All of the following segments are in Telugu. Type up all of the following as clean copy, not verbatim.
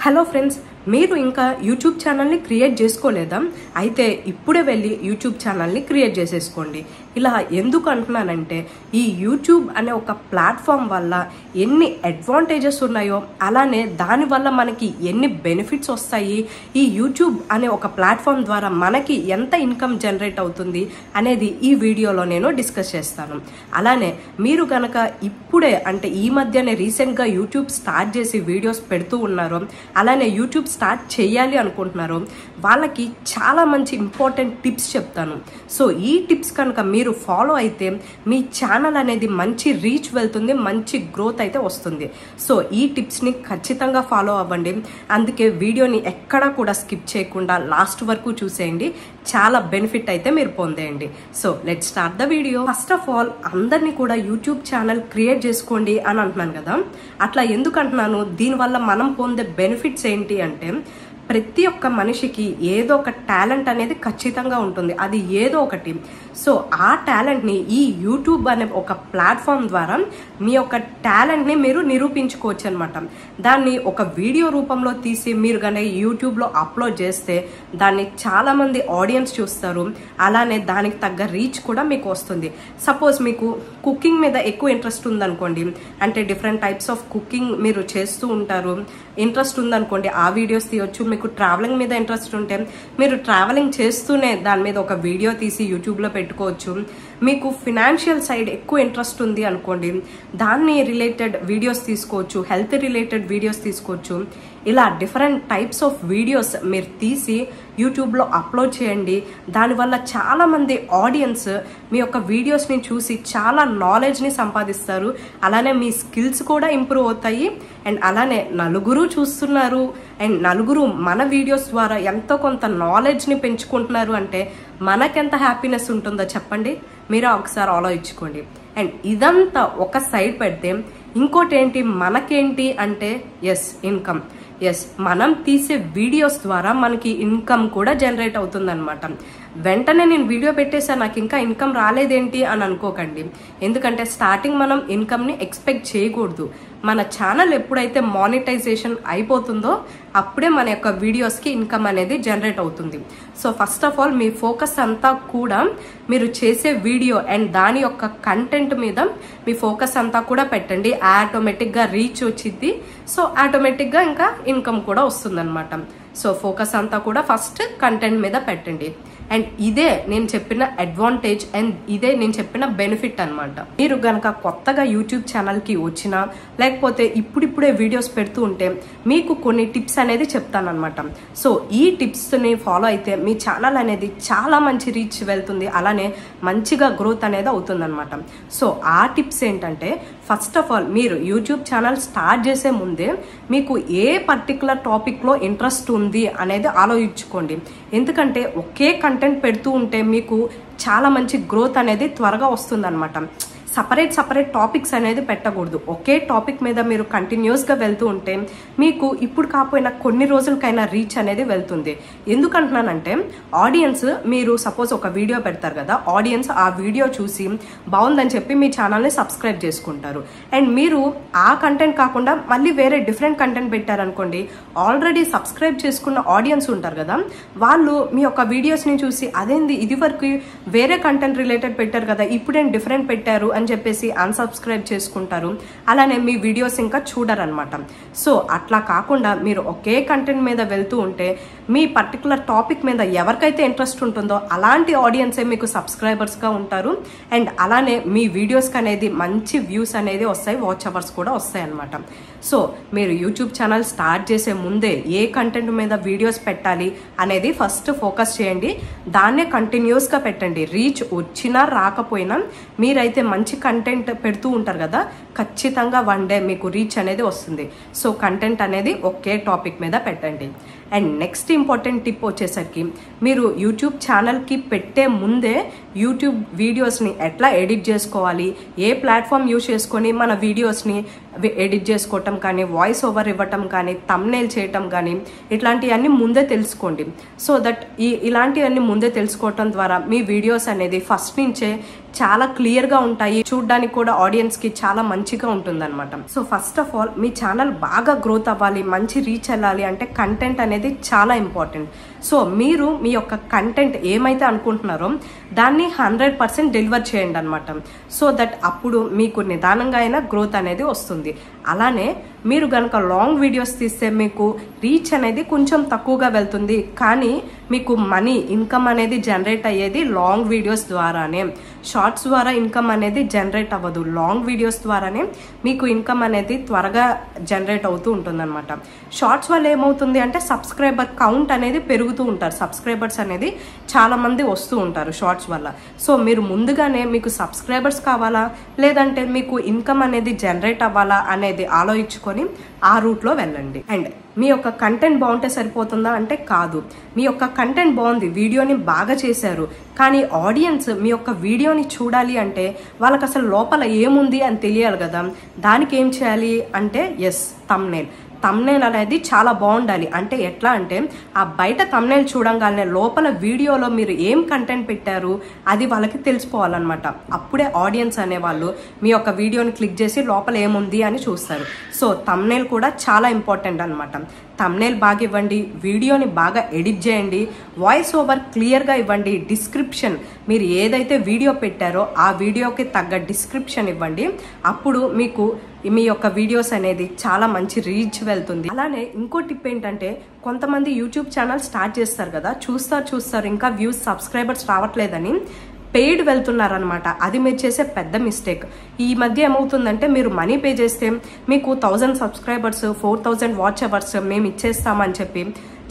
హలో ఫ్రెండ్స్, మీరు ఇంకా యూట్యూబ్ ఛానల్ని క్రియేట్ చేసుకోలేదా? అయితే ఇప్పుడే వెళ్ళి యూట్యూబ్ ఛానల్ని క్రియేట్ చేసేసుకోండి. ఇలా ఎందుకు అంటున్నానంటే, ఈ యూట్యూబ్ అనే ఒక ప్లాట్ఫామ్ వల్ల ఎన్ని అడ్వాంటేజెస్ ఉన్నాయో, అలానే దానివల్ల మనకి ఎన్ని బెనిఫిట్స్ వస్తాయి, ఈ యూట్యూబ్ అనే ఒక ప్లాట్ఫామ్ ద్వారా మనకి ఎంత ఇన్కమ్ జనరేట్ అవుతుంది అనేది ఈ వీడియోలో నేను డిస్కస్ చేస్తాను. అలానే మీరు గనక ఇప్పుడే అంటే ఈ మధ్యనే రీసెంట్గా యూట్యూబ్ స్టార్ట్ చేసి వీడియోస్ పెడుతూ ఉన్నారు, అలానే యూట్యూబ్ స్టార్ట్ చేయాలి అనుకుంటున్నారు, వాళ్ళకి చాలా మంచి ఇంపార్టెంట్ టిప్స్ చెప్తాను. సో ఈ టిప్స్ కనుక మీరు ఫాలో అయితే మీ ఛానల్ అనేది మంచి రీచ్ వెళ్తుంది, మంచి గ్రోత్ అయితే వస్తుంది. సో ఈ టిప్స్ని ఖచ్చితంగా ఫాలో అవ్వండి. అందుకే వీడియోని ఎక్కడా కూడా స్కిప్ చేయకుండా లాస్ట్ వరకు చూసేయండి. చాలా బెనిఫిట్ అయితే మీరు పొందేయండి. So let start the video. First of all, అందరినీ కూడా యూట్యూబ్ ఛానల్ క్రియేట్ చేసుకోండి అని అంటున్నాను కదా. అట్లా ఎందుకు అంటున్నాను, దీనివల్ల మనం పొందే బెనిఫిట్స్ ఏంటి అంటే, ప్రతి ఒక్క మనిషికి ఏదో ఒక టాలెంట్ అనేది ఖచ్చితంగా ఉంటుంది. అది ఏదో ఒకటి. సో ఆ టాలెంట్ని ఈ యూట్యూబ్ అనే ఒక ప్లాట్ఫామ్ ద్వారా మీ యొక్క టాలెంట్ని మీరు నిరూపించుకోవచ్చు అనమాట. దాన్ని ఒక వీడియో రూపంలో తీసి మీరు కానీ యూట్యూబ్లో అప్లోడ్ చేస్తే దాన్ని చాలామంది ఆడియన్స్ చూస్తారు, అలానే దానికి తగ్గ రీచ్ కూడా మీకు వస్తుంది. సపోజ్ మీకు కుకింగ్ మీద ఎక్కువ ఇంట్రెస్ట్ ఉందనుకోండి, అంటే డిఫరెంట్ టైప్స్ ఆఫ్ కుకింగ్ మీరు చేస్తూ ఉంటారు, ఇంట్రెస్ట్ ఉందనుకోండి, ఆ వీడియోస్ తీయొచ్చు. మీకు ట్రావెలింగ్ మీద ఇంట్రెస్ట్ ఉంటే మీరు ట్రావెలింగ్ చేస్తూనే దాని మీద ఒక వీడియో తీసి యూట్యూబ్లో పెట్టుకోవచ్చు. మీకు ఫినాన్షియల్ సైడ్ ఎక్కువ ఇంట్రెస్ట్ ఉంది అనుకోండి, దాన్ని రిలేటెడ్ వీడియోస్ తీసుకోవచ్చు, హెల్త్ రిలేటెడ్ వీడియోస్ తీసుకోవచ్చు. ఇలా డిఫరెంట్ టైప్స్ ఆఫ్ వీడియోస్ మీరు తీసి యూట్యూబ్లో అప్లోడ్ చేయండి. దానివల్ల చాలామంది ఆడియన్స్ మీ యొక్క వీడియోస్ని చూసి చాలా నాలెడ్జ్ని సంపాదిస్తారు, అలానే మీ స్కిల్స్ కూడా ఇంప్రూవ్ అవుతాయి. అండ్ అలానే నలుగురు చూస్తున్నారు అండ్ నలుగురు మన వీడియోస్ ద్వారా ఎంతో కొంత నాలెడ్జ్ని పెంచుకుంటున్నారు అంటే మనకెంత హ్యాపీనెస్ ఉంటుందో చెప్పండి. మీరు ఒకసారి ఆలోచించుకోండి. అండ్ ఇదంతా ఒక సైడ్ పెడితే ఇంకోటి ఏంటి, మనకేంటి అంటే ఇన్కమ్. మనం తీసే వీడియోస్ ద్వారా మనకి ఇన్కమ్ కూడా జనరేట్ అవుతుంది అనమాట. వెంటనే నేను వీడియో పెట్టేసాను, నాకు ఇంకా ఇన్కమ్ రాలేదేంటి అని అనుకోకండి. ఎందుకంటే స్టార్టింగ్ మనం ఇన్కమ్ని ఎక్స్పెక్ట్ చేయకూడదు. మన ఛానల్ ఎప్పుడైతే మానిటైజేషన్ అయిపోతుందో అప్పుడే మన యొక్క వీడియోస్కి ఇన్కమ్ అనేది జనరేట్ అవుతుంది. So first of all me focus అంతా కూడా మీరు చేసే వీడియో అండ్ దాని యొక్క కంటెంట్ మీద మీ ఫోకస్ అంతా కూడా పెట్టండి. ఆటోమేటిక్గా రీచ్ వచ్చింది. సో ఆటోమేటిక్గా ఇంకా ఇన్కమ్ కూడా వస్తుంది అనమాట. సో ఫోకస్ అంతా కూడా ఫస్ట్ కంటెంట్ మీద పెట్టండి. అండ్ ఇదే నేను చెప్పిన అడ్వాంటేజ్ అండ్ ఇదే నేను చెప్పిన బెనిఫిట్ అనమాట. మీరు గనక కొత్తగా యూట్యూబ్ ఛానల్కి వచ్చినా లేకపోతే ఇప్పుడిప్పుడే వీడియోస్ పెడుతూ ఉంటే మీకు కొన్ని టిప్స్ అనేది చెప్తానమాట. సో ఈ టిప్స్ని ఫాలో అయితే మీ ఛానల్ అనేది చాలా మంచి రీచ్ వెళ్తుంది, అలానే మంచిగా గ్రోత్ అనేది అవుతుంది అనమాట. సో ఆ టిప్స్ ఏంటంటే, ఫస్ట్ ఆఫ్ ఆల్ మీరు యూట్యూబ్ ఛానల్ స్టార్ట్ చేసే ముందే మీకు ఏ పర్టికులర్ టాపిక్లో ఇంట్రెస్ట్ ఉంది అనేది ఆలోచించుకోండి. ఎందుకంటే ఒకే కంటెంట్ పెడుతూ ఉంటే మీకు చాలా మంచి గ్రోత్ అనేది త్వరగా వస్తుందన్నమాట. సపరేట్ టాపిక్స్ అనేది పెట్టకూడదు. ఒకే టాపిక్ మీద మీరు కంటిన్యూస్గా వెళ్తూ ఉంటే మీకు ఇప్పుడు కాకపోయినా కొన్ని రోజులకైనా రీచ్ అనేది వెళ్తుంది. ఎందుకంటున్నానంటే, ఆడియన్స్ మీరు సపోజ్ ఒక వీడియో పెడతారు కదా, ఆడియన్స్ ఆ వీడియో చూసి బాగుందని చెప్పి మీ ఛానల్ని సబ్స్క్రైబ్ చేసుకుంటారు. అండ్ మీరు ఆ కంటెంట్ కాకుండా మళ్ళీ వేరే డిఫరెంట్ కంటెంట్ పెట్టారనుకోండి, ఆల్రెడీ సబ్స్క్రైబ్ చేసుకున్న ఆడియన్స్ ఉంటారు కదా, వాళ్ళు మీ యొక్క వీడియోస్ని చూసి అదేంది ఇది వరకు వేరే కంటెంట్ రిలేటెడ్ పెట్టారు కదా, ఇప్పుడేం డిఫరెంట్ పెట్టారు అని చెప్పేసి అన్సబ్స్క్రైబ్ చేసుకుంటారు. అలానే మీ వీడియోస్ ఇంకా చూడరనమాట. సో అట్లా కాకుండా మీరు ఒకే కంటెంట్ మీద వెళ్తూ ఉంటే మీ పర్టికులర్ టాపిక్ మీద ఎవరికైతే ఇంట్రెస్ట్ ఉంటుందో అలాంటి ఆడియన్సే మీకు సబ్స్క్రైబర్స్గా ఉంటారు. అండ్ అలానే మీ వీడియోస్కి అనేది మంచి వ్యూస్ అనేది వస్తాయి, వాచ్ అవర్స్ కూడా వస్తాయి అనమాట. సో మీరు యూట్యూబ్ ఛానల్ స్టార్ట్ చేసే ముందే ఏ కంటెంట్ మీద వీడియోస్ పెట్టాలి అనేది ఫస్ట్ ఫోకస్ చేయండి. దాన్నే కంటిన్యూస్గా పెట్టండి. రీచ్ వచ్చినా రాకపోయినా మీరైతే మంచి కంటెంట్ పెడుతూ ఉంటారు కదా, ఖచ్చితంగా వన్ డే మీకు రీచ్ అనేది వస్తుంది. సో కంటెంట్ అనేది ఒకే టాపిక్ మీద పెట్టండి. అండ్ నెక్స్ట్ ఇంపార్టెంట్ టిప్ వచ్చేసరికి మీరు యూట్యూబ్ ఛానల్కి పెట్టే ముందే యూట్యూబ్ వీడియోస్ని ఎట్లా ఎడిట్ చేసుకోవాలి, ఏ ప్లాట్ఫామ్ యూజ్ చేసుకొని మన వీడియోస్ని ఎడిట్ చేసుకోవటం కానీ, వాయిస్ ఓవర్ ఇవ్వటం కానీ, థంబ్నెయిల్ చేయటం కానీ, ఇట్లాంటివన్నీ ముందే తెలుసుకోండి. సో దట్ ఇలాంటివన్నీ ముందే తెలుసుకోవటం ద్వారా మీ వీడియోస్ అనేది ఫస్ట్ నుంచే చాలా క్లియర్గా ఉంటాయి, చూడడానికి కూడా ఆడియన్స్కి చాలా మంచిగా ఉంటుందన్నమాట. So first of all me channel బాగా గ్రోత్ అవ్వాలి, మంచి రీచ్ వెళ్ళాలి అంటే కంటెంట్ అనేది చాలా ఇంపార్టెంట్. సో మీరు మీ యొక్క కంటెంట్ ఏమైతే అనుకుంటున్నారో దాన్ని 100% డెలివర్ చేయండి అనమాట. సో దట్ అప్పుడు మీకు నిదానంగా అయినా గ్రోత్ అనేది వస్తుంది. అలానే మీరు కనుక లాంగ్ వీడియోస్ తీస్తే మీకు రీచ్ అనేది కొంచెం తక్కువగా వెళ్తుంది, కానీ మీకు మనీ ఇన్కమ్ అనేది జనరేట్ అయ్యేది లాంగ్ వీడియోస్ ద్వారానే. షార్ట్స్ ద్వారా ఇన్కమ్ అనేది జనరేట్ అవ్వదు, లాంగ్ వీడియోస్ ద్వారానే మీకు ఇన్కమ్ అనేది త్వరగా జనరేట్ అవుతూ ఉంటుంది అనమాట. షార్ట్స్ వల్ల ఏమవుతుంది అంటే సబ్స్క్రైబర్ కౌంట్ అనేది పెరుగుతూ ఉంటారు, సబ్స్క్రైబర్స్ అనేది చాలా మంది వస్తూ ఉంటారు షార్ట్స్ వల్ల. సో మీరు ముందుగానే మీకు సబ్స్క్రైబర్స్ కావాలా లేదంటే మీకు ఇన్కమ్ అనేది జనరేట్ అవ్వాలా అనేది ఆలోచించుకొని ఆ రూట్లో వెళ్ళండి. అండ్ మీ యొక్క కంటెంట్ బాగుంటే సరిపోతుందా అంటే కాదు. మీ యొక్క కంటెంట్ బాగుంది, వీడియోని బాగా చేశారు, కానీ ఆడియన్స్ మీ యొక్క వీడియోని చూడాలి అంటే వాళ్ళకి అసలు లోపల ఏముంది అని తెలియాలి కదా. దానికి ఏం చేయాలి అంటే థంబ్నెయిల్ అనేది చాలా బాగుండాలి. అంటే ఎట్లా అంటే ఆ బయట థంబ్నెయిల్ చూడంగానే లోపల వీడియోలో మీరు ఏం కంటెంట్ పెట్టారు అది వాళ్ళకి తెలిసిపోవాలన్నమాట. అప్పుడే ఆడియన్స్ అనేవాళ్ళు మీ యొక్క వీడియోని క్లిక్ చేసి లోపల ఏముంది అని చూస్తారు. సో థంబ్నెయిల్ కూడా చాలా ఇంపార్టెంట్ అనమాట. థంబ్నెయిల్ బాగా ఇవ్వండి, వీడియోని బాగా ఎడిట్ చేయండి, వాయిస్ ఓవర్ క్లియర్గా ఇవ్వండి, డిస్క్రిప్షన్ మీరు ఏదైతే వీడియో పెట్టారో ఆ వీడియోకి తగ్గ డిస్క్రిప్షన్ ఇవ్వండి. అప్పుడు మీకు మీ యొక్క వీడియోస్ అనేది చాలా మంచి రీచ్ వెళ్తుంది. అలానే ఇంకో టిప్ ఏంటంటే కొంతమంది యూట్యూబ్ ఛానల్ స్టార్ట్ చేస్తారు కదా, చూస్తారు ఇంకా వ్యూస్ సబ్స్క్రైబర్స్ రావట్లేదని పెయిడ్ వెళ్తున్నారనమాట. అది మీరు చేసే పెద్ద మిస్టేక్. ఈ మధ్య ఏమవుతుందంటే మీరు మనీ పే చేస్తే మీకు 1000 సబ్స్క్రైబర్స్ 4000 వాచ్ అవర్స్ మేము ఇచ్చేస్తామని చెప్పి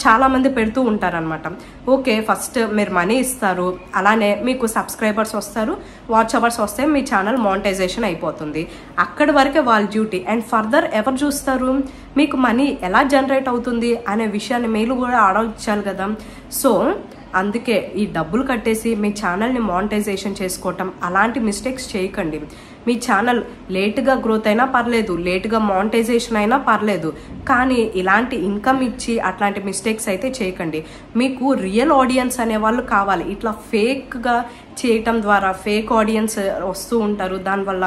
చాలా మంది పెడుతూ ఉంటారనమాట. ఓకే, ఫస్ట్ మీరు మనీ ఇస్తారు, అలానే మీకు సబ్స్క్రైబర్స్ వస్తారు, వాచ్ అవర్స్ వస్తే మీ ఛానల్ మానిటైజేషన్ అయిపోతుంది. అక్కడి వరకే వాళ్ళ డ్యూటీ. అండ్ ఫర్దర్ ఎవరు చూస్తారు, మీకు మనీ ఎలా జనరేట్ అవుతుంది అనే విషయాన్ని మీరు కూడా ఆలోచించాలి కదా. సో అందుకే ఈ డబ్బులు కట్టేసి మీ ఛానల్ని మానిటైజేషన్ చేసుకోవటం అలాంటి మిస్టేక్స్ చేయకండి. మీ ఛానల్ లేట్గా గ్రోత్ అయినా పర్లేదు, లేట్గా మానిటైజేషన్ అయినా పర్లేదు, కానీ ఇలాంటి ఇన్కమ్ ఇచ్చి అట్లాంటి మిస్టేక్స్ అయితే చేయకండి. మీకు రియల్ ఆడియన్స్ అనేవాళ్ళు కావాలి. ఇట్లా ఫేక్గా చేయటం ద్వారా ఫేక్ ఆడియన్స్ వస్తూ ఉంటారు, దానివల్ల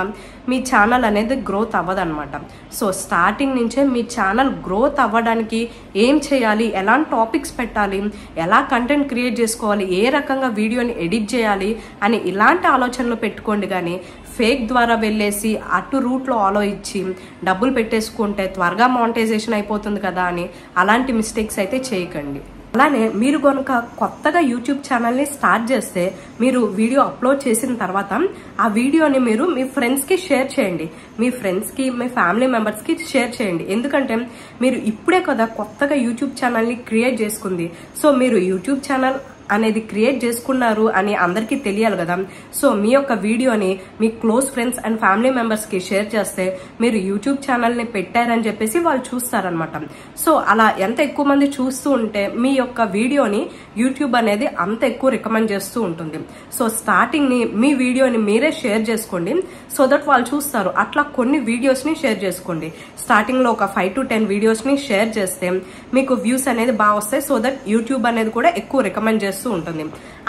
మీ ఛానల్ అనేది గ్రోత్ అవ్వదన్నమాట. సో స్టార్టింగ్ నుంచే మీ ఛానల్ గ్రోత్ అవ్వడానికి ఏం చేయాలి, ఎలాంటి టాపిక్స్ పెట్టాలి, ఎలా కంటెంట్ క్రియేట్ చేసుకోవాలి, ఏ రకంగా వీడియోని ఎడిట్ చేయాలి అని ఇలాంటి ఆలోచనలు పెట్టుకోండి. కానీ ఫేక్ ద్వారా వెళ్ళేసి అటు రూట్లో ఆలోచించి డబ్బులు పెట్టేసుకుంటే త్వరగా మానిటైజేషన్ అయిపోతుంది కదా అని అలాంటి మిస్టేక్స్ అయితే చేయకండి. అలానే మీరు కనుక కొత్తగా యూట్యూబ్ ఛానల్ని స్టార్ట్ చేస్తే మీరు వీడియో అప్లోడ్ చేసిన తర్వాత ఆ వీడియోని మీరు మీ ఫ్రెండ్స్కి షేర్ చేయండి, మీ ఫ్రెండ్స్కి మీ ఫ్యామిలీ మెంబర్స్కి షేర్ చేయండి. ఎందుకంటే మీరు ఇప్పుడే కదా కొత్తగా యూట్యూబ్ ఛానల్ని క్రియేట్ చేసుకుంది. సో మీరు యూట్యూబ్ ఛానల్ అనేది క్రియేట్ చేసుకున్నారు అని అందరికీ తెలియాలి కదా. సో మీ యొక్క వీడియోని మీ క్లోజ్ ఫ్రెండ్స్ అండ్ ఫ్యామిలీ మెంబర్స్కి షేర్ చేస్తే మీరు యూట్యూబ్ ఛానల్ని పెట్టారని చెప్పేసి వాళ్ళు చూస్తారనమాట. సో అలా ఎంత ఎక్కువ మంది చూస్తూ ఉంటే మీ యొక్క వీడియోని యూట్యూబ్ అనేది అంత ఎక్కువ రికమెండ్ చేస్తూ ఉంటుంది. సో స్టార్టింగ్ని మీ వీడియోని మీరే షేర్ చేసుకోండి, సో దట్ వాళ్ళు చూస్తారు. అట్లా కొన్ని వీడియోస్ని షేర్ చేసుకోండి. స్టార్టింగ్లో ఒక 5 to 10 వీడియోస్ని షేర్ చేస్తే మీకు వ్యూస్ అనేది బాగా వస్తాయి. సో దట్ యూట్యూబ్ అనేది కూడా ఎక్కువ రికమెండ్ చేస్తుంది.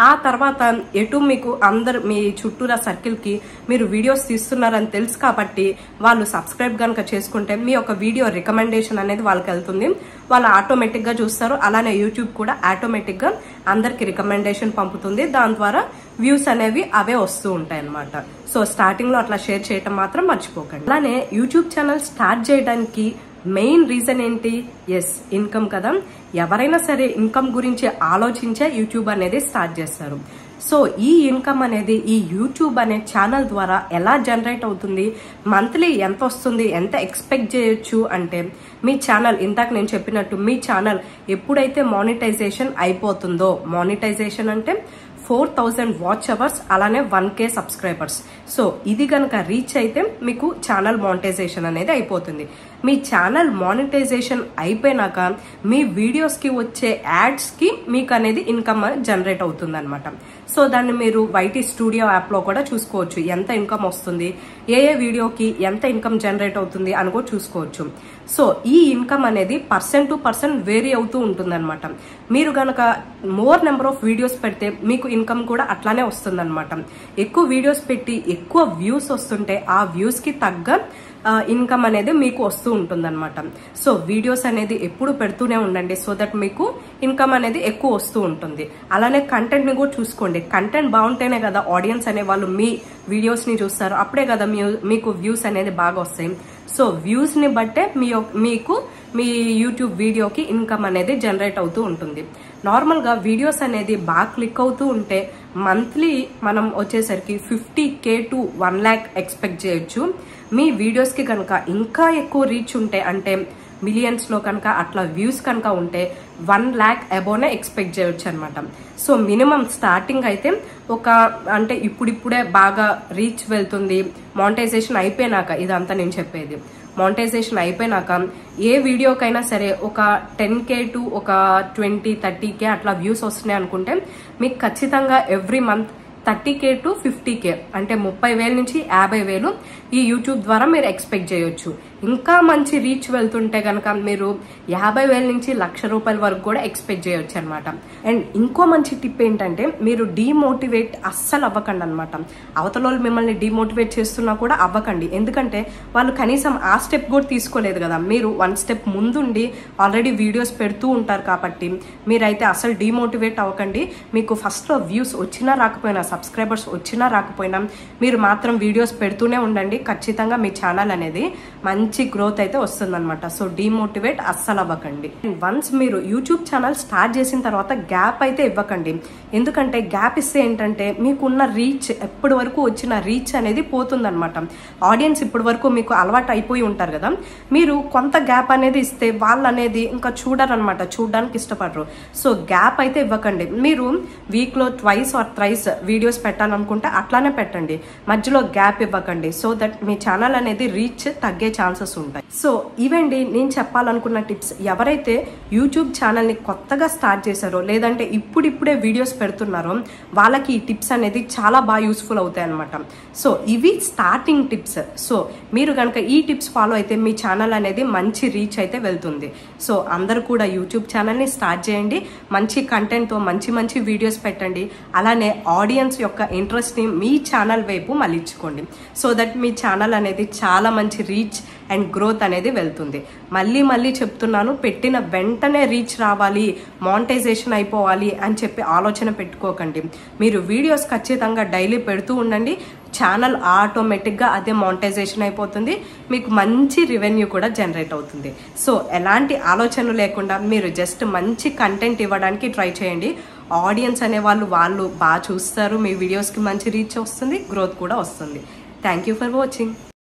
ఆ తర్వాత ఎటు మీకు అందరు మీ చుట్టూరా సర్కిల్కి మీరు వీడియోస్ తీస్తున్నారని తెలుసు కాబట్టి వాళ్ళు సబ్స్క్రైబ్ కనుక చేసుకుంటే మీ యొక్క వీడియో రికమెండేషన్ అనేది వాళ్ళకి వెళ్తుంది, వాళ్ళు ఆటోమేటిక్గా చూస్తారు. అలానే యూట్యూబ్ కూడా ఆటోమేటిక్గా అందరికి రికమెండేషన్ పంపుతుంది, దాని ద్వారా వ్యూస్ అనేవి అవే వస్తూ ఉంటాయి అన్నమాట. సో స్టార్టింగ్లో అట్లా షేర్ చేయటం మాత్రం మర్చిపోకండి. అలానే యూట్యూబ్ ఛానల్ స్టార్ట్ చేయడానికి మెయిన్ రీజన్ ఏంటి? ఎస్, ఇన్కమ్ కదా. ఎవరైనా సరే ఇన్కమ్ గురించి ఆలోచించే యూట్యూబ్ అనేది స్టార్ట్ చేస్తారు. సో ఈ ఇన్కమ్ అనేది ఈ యూట్యూబ్ అనే ఛానల్ ద్వారా ఎలా జనరేట్ అవుతుంది, మంత్లీ ఎంత వస్తుంది, ఎంత ఎక్స్పెక్ట్ చేయొచ్చు అంటే మీ ఛానల్ ఇందాక నేను చెప్పినట్టు మీ ఛానల్ ఎప్పుడైతే మానిటైజేషన్ అయిపోతుందో, మానిటైజేషన్ అంటే 4000 వాచ్ అవర్స్ అలానే 1K సబ్స్క్రైబర్స్. సో ఇది కనుక రీచ్ అయితే మీకు ఛానల్ మానిటైజేషన్ అనేది అయిపోతుంది. మీ ఛానల్ మానిటైజేషన్ అయిపోయినాక మీ వీడియోస్కి వచ్చే యాడ్స్కి మీకు అనేది ఇన్కమ్ జనరేట్ అవుతుంది అనమాట. సో దాన్ని మీరు వైటీ స్టూడియో యాప్లో కూడా చూసుకోవచ్చు, ఎంత ఇన్కమ్ వస్తుంది, ఏ వీడియోకి ఎంత ఇన్కమ్ జనరేట్ అవుతుంది అని కూడా చూసుకోవచ్చు. సో ఈ ఇన్కమ్ అనేది పర్సన్ టు పర్సన్ వేరీ అవుతూ ఉంటుంది అనమాట. మీరు గనక మోర్ నెంబర్ ఆఫ్ వీడియోస్ పెడితే మీకు ఇన్కమ్ కూడా అట్లానే వస్తుంది అనమాట. ఎక్కువ వీడియోస్ పెట్టి ఎక్కువ వ్యూస్ వస్తుంటే ఆ వ్యూస్కి తగ్గ ఇన్కమ్ అనేది మీకు వస్తూ ఉంటుంది అనమాట. సో వీడియోస్ అనేది ఎప్పుడు పెడుతూనే ఉండండి, సో దట్ మీకు ఇన్కమ్ అనేది ఎక్కువ వస్తూ ఉంటుంది. అలానే కంటెంట్ ని కూడా చూసుకోండి. కంటెంట్ బాగుంటేనే కదా ఆడియన్స్ అనే వాళ్ళు మీ వీడియోస్ ని చూస్తారు, అప్పుడే కదా మీకు వ్యూస్ అనేది బాగా వస్తాయి. సో వ్యూస్ ని బట్టే మీకు మీ యూట్యూబ్ వీడియోకి ఇన్కమ్ అనేది జనరేట్ అవుతూ ఉంటుంది. నార్మల్ గా వీడియోస్ అనేది బాగా క్లిక్ అవుతూ ఉంటే మంత్లీ మనం వచ్చేసరికి 50K to 1 lakh ఎక్స్పెక్ట్ చేయొచ్చు. మీ వీడియోస్ కి కనుక ఇంకా ఎక్కువ రీచ్ ఉంటే, అంటే మిలియన్స్ లో కనుక అట్లా వ్యూస్ కనుక ఉంటే 1 lakh అబోనే ఎక్స్పెక్ట్ చేయొచ్చు అనమాట. సో మినిమం స్టార్టింగ్ అయితే అంటే ఇప్పుడిప్పుడే బాగా రీచ్ వెళ్తుంది. మానిటైజేషన్ అయిపోయినాక, ఇదంతా నేను చెప్పేది, మానిటైజేషన్ అయిపోయినాక ఏ వీడియోకైనా సరే ఒక 10K to ఒక 20-30K అట్లా వ్యూస్ వస్తున్నాయి అనుకుంటే మీకు ఖచ్చితంగా every month 30K to 50K అంటే 30,000 నుంచి 50,000 ఈ యూట్యూబ్ ద్వారా మీరు ఎక్స్పెక్ట్ చేయొచ్చు. ఇంకా మంచి రీచ్ వెళ్తుంటే కనుక మీరు 50,000 నుంచి ₹1,00,000 వరకు కూడా ఎక్స్పెక్ట్ చేయొచ్చు అనమాట. అండ్ ఇంకో మంచి టిప్ ఏంటంటే, మీరు డీమోటివేట్ అస్సలు అవ్వకండి అనమాట. అవతల వాళ్ళు మిమ్మల్ని డీమోటివేట్ చేస్తున్నా కూడా అవ్వకండి, ఎందుకంటే వాళ్ళు కనీసం ఆ స్టెప్ కూడా తీసుకోలేదు కదా. మీరు 1 స్టెప్ ముందుండి ఆల్రెడీ వీడియోస్ పెడుతూ ఉంటారు కాబట్టి మీరైతే అసలు డీమోటివేట్ అవ్వకండి. మీకు ఫస్ట్లో వ్యూస్ వచ్చినా రాకపోయినా, సబ్స్క్రైబర్స్ వచ్చినా రాకపోయినా మీరు మాత్రం వీడియోస్ పెడుతూనే ఉండండి. ఖచ్చితంగా మీ ఛానల్ అనేది మంచి గ్రోత్ అయితే వస్తుందన్నమాట. సో డీమోటివేట్ అస్సలు అవ్వకండి. వన్స్ మీరు యూట్యూబ్ ఛానల్ స్టార్ట్ చేసిన తర్వాత గ్యాప్ అయితే ఇవ్వకండి, ఎందుకంటే గ్యాప్ ఇస్తే ఏంటంటే మీకున్న రీచ్, ఎప్పటి వరకు వచ్చిన రీచ్ అనేది పోతుందన్నమాట. ఆడియన్స్ ఇప్పటి వరకు మీకు అలవాటు అయిపోయి ఉంటారు కదా, మీరు కొంత గ్యాప్ అనేది ఇస్తే వాళ్ళు అనేది ఇంకా చూడరు అనమాట, చూడడానికి ఇష్టపడరు. సో గ్యాప్ అయితే ఇవ్వకండి. మీరు వీక్లో 2 or 3 వీడియోస్ పెట్టాలనుకుంటే అట్లానే పెట్టండి, మధ్యలో గ్యాప్ ఇవ్వకండి. సో దట్ మీ ఛానల్ అనేది రీచ్ తగ్గే ఛాన్సెస్ ఉంటాయి. సో ఇవండి నేను చెప్పాలనుకున్న టిప్స్. ఎవరైతే యూట్యూబ్ ఛానల్ని కొత్తగా స్టార్ట్ చేశారో, లేదంటే ఇప్పుడిప్పుడే వీడియోస్ పెడుతున్నారో వాళ్ళకి ఈ టిప్స్ అనేది చాలా బాగా యూస్ఫుల్ అవుతాయి అనమాట. సో ఇవి స్టార్టింగ్ టిప్స్. సో మీరు కనుక ఈ టిప్స్ ఫాలో అయితే మీ ఛానల్ అనేది మంచి రీచ్ అయితే వెళ్తుంది. సో అందరూ కూడా యూట్యూబ్ ఛానల్ని స్టార్ట్ చేయండి, మంచి కంటెంట్తో మంచి మంచి వీడియోస్ పెట్టండి. అలానే ఆడియన్స్ యొక్క ఇంట్రెస్ట్ని మీ ఛానల్ వైపు మళ్ళించుకోండి, సో దట్ మీ ఛానల్ అనేది చాలా మంచి రీచ్ అండ్ గ్రోత్ అనేది వెళ్తుంది. మళ్ళీ చెప్తున్నాను, పెట్టిన వెంటనే రీచ్ రావాలి, మానిటైజేషన్ అయిపోవాలి అని చెప్పి ఆలోచన పెట్టుకోకండి. మీరు వీడియోస్ ఖచ్చితంగా డైలీ పెడుతూ ఉండండి, ఛానల్ ఆటోమేటిక్గా అదే మానిటైజేషన్ అయిపోతుంది, మీకు మంచి రెవెన్యూ కూడా జనరేట్ అవుతుంది. సో ఎలాంటి ఆలోచన లేకుండా మీరు జస్ట్ మంచి కంటెంట్ ఇవ్వడానికి ట్రై చేయండి. ఆడియన్స్ అనే వాళ్ళు బాగా చూస్తారు, మీ వీడియోస్కి మంచి రీచ్ వస్తుంది, గ్రోత్ కూడా వస్తుంది. Thank you for watching.